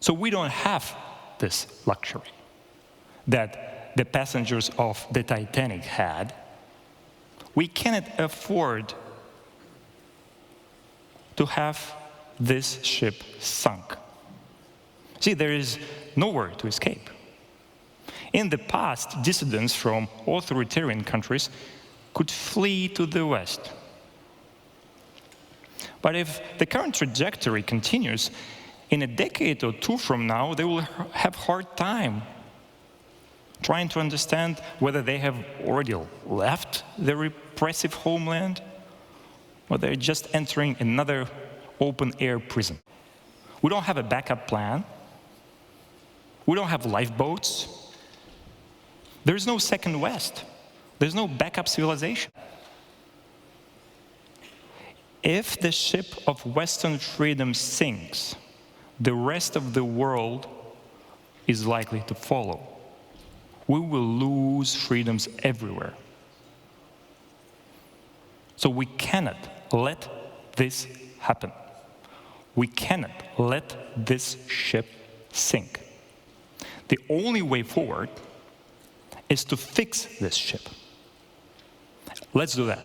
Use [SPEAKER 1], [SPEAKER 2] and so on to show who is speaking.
[SPEAKER 1] So we don't have this luxury that the passengers of the Titanic had. We cannot afford to have this ship sunk. See, there is nowhere to escape. In the past, dissidents from authoritarian countries could flee to the West. But if the current trajectory continues, in a decade or two from now, they will have a hard time trying to understand whether they have already left their repressive homeland or they're just entering another open-air prison. We don't have a backup plan. We don't have lifeboats. There's no second West. There's no backup civilization. If the ship of Western freedom sinks, the rest of the world is likely to follow. We will lose freedoms everywhere. So we cannot let this happen. We cannot let this ship sink. The only way forward is to fix this ship. Let's do that.